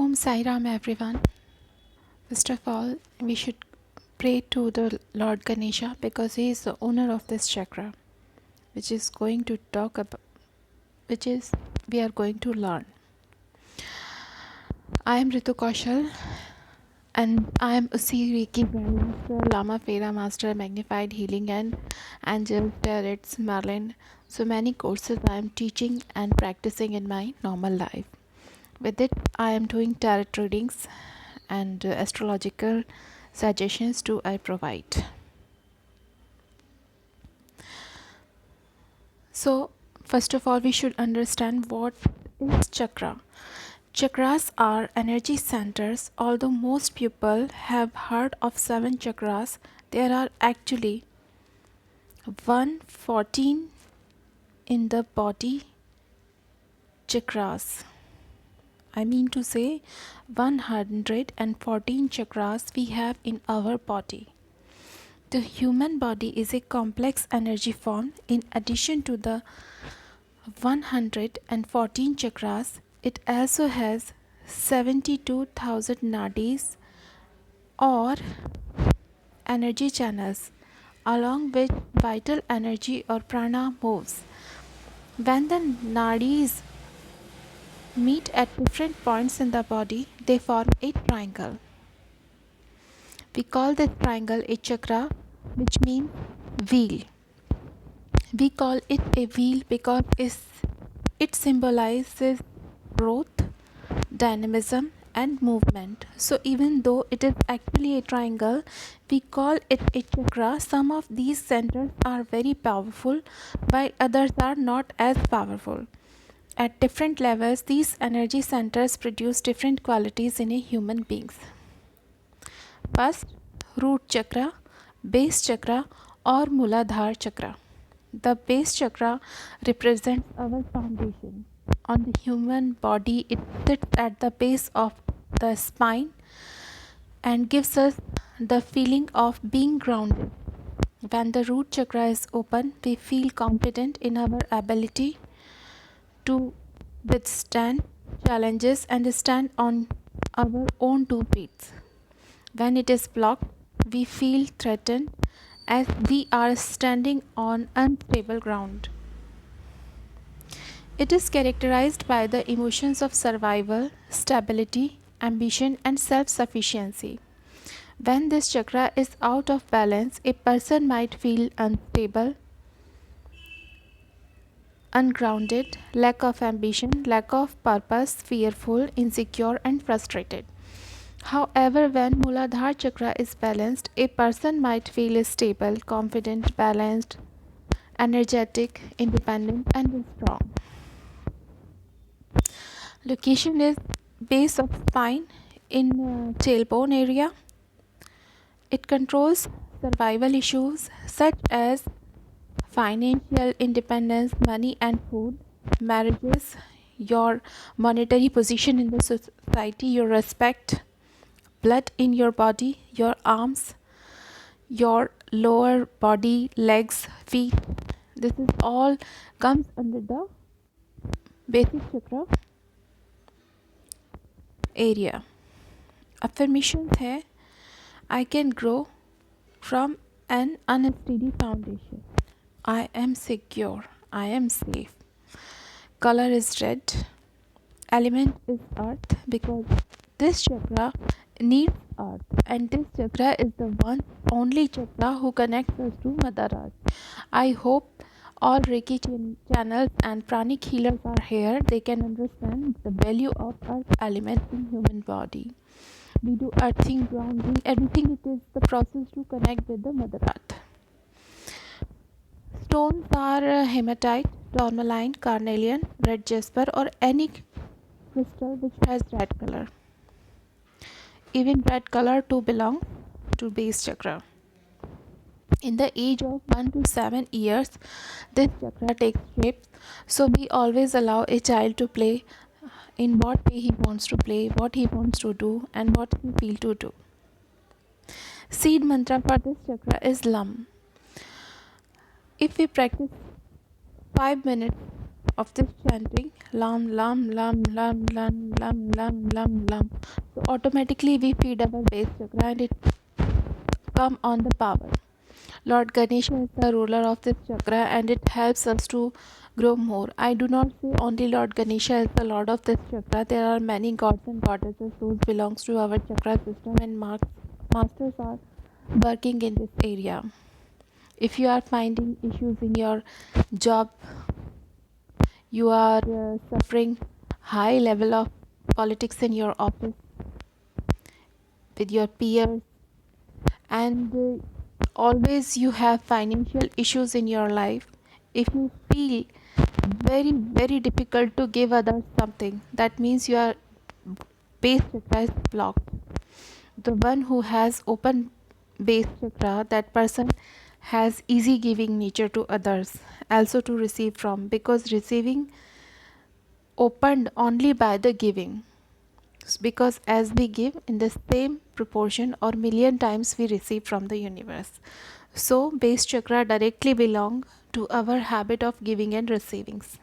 Om Sai Ram, everyone. First of all, we should pray to the Lord Ganesha because he is the owner of this chakra, which is going to talk about, which is we are going to learn. I am Ritu Kaushal and I am Usi Reiki Grandmaster, Lama Fera Master, Magnified Healing and Angel, Tarot, Merlin. So many courses I am teaching and practicing in my normal life. With it, I am doing tarot readings and astrological suggestions too I provide. So, first of all, we should understand what is chakra. Chakras are energy centers. Although most people have heard of 7 chakras, there are actually 114 in the body chakras. I mean to say 114 chakras we have in our body. The human body is a complex energy form. In addition to the 114 chakras, it also has 72,000 nadis or energy channels along which vital energy or prana moves. When the nadis meet at different points in the body, they form a triangle. We call this triangle a chakra, which means wheel. We call it a wheel because it symbolizes growth, dynamism, and movement. So, even though it is actually a triangle, we call it a chakra. Some of these centers are very powerful, while others are not as powerful. At different levels, these energy centers produce different qualities in a human being. First, root chakra, base chakra, or Muladhara chakra. The base chakra represents our foundation. On the human body, it sits at the base of the spine and gives us the feeling of being grounded. When the root chakra is open, we feel confident in our ability to withstand challenges and stand on our own 2 feet. When it is blocked, we feel threatened as we are standing on unstable ground. It is characterized by the emotions of survival, stability, ambition, and self sufficiency. When this chakra is out of balance, a person might feel unstable, ungrounded, lack of ambition, lack of purpose, fearful, insecure, and frustrated. However, when Muladhara chakra is balanced, a person might feel stable, confident, balanced, energetic, independent, and strong. Location is base of spine in tailbone area. It controls survival issues such as financial independence, money and food, marriages, your monetary position in the society, your respect, blood in your body, your arms, your lower body, legs, feet. This is all comes under the basic chakra area. Affirmations है I can grow from an unsteady foundation. I am secure. I am safe. Color is red. Element is earth because this chakra needs earth, and this chakra is the one only chakra who connects us to Mother Earth. I hope all Reiki channels and pranic healers are here. They can understand the value of earth element in human body. We do earthing, grounding, everything. It is the process to connect with the Mother Earth. Stones are hematite, tourmaline, carnelian, red jasper, or any crystal which has red color. Even red color too belongs to base chakra. In the age of 1 to 7 years, this chakra takes shape. So we always allow a child to play in what way he wants to play, what he wants to do, and what he feel to do. Seed mantra for this chakra is Lam. If we practice 5 minutes of this chanting lam lam lam lam lam lam lam lam lam, so automatically we feed our base chakra and it come on the power. Lord Ganesha is the ruler of this chakra and it helps us to grow more. I do not say only Lord Ganesha is the lord of this chakra. There are many gods and goddesses who belongs to our chakra system, and masters are working in this area. If you are finding issues in your job, you are suffering high level of politics in your office with your peers, and always you have financial issues in your life, if you feel very difficult to give others something, that means your base chakra is blocked. The one who has open base chakra, that person has easy giving nature to others, also to receive from, because receiving opened only by the giving. Because as we give in the same proportion or million times we receive from the universe. So base chakra directly belong to our habit of giving and receivings.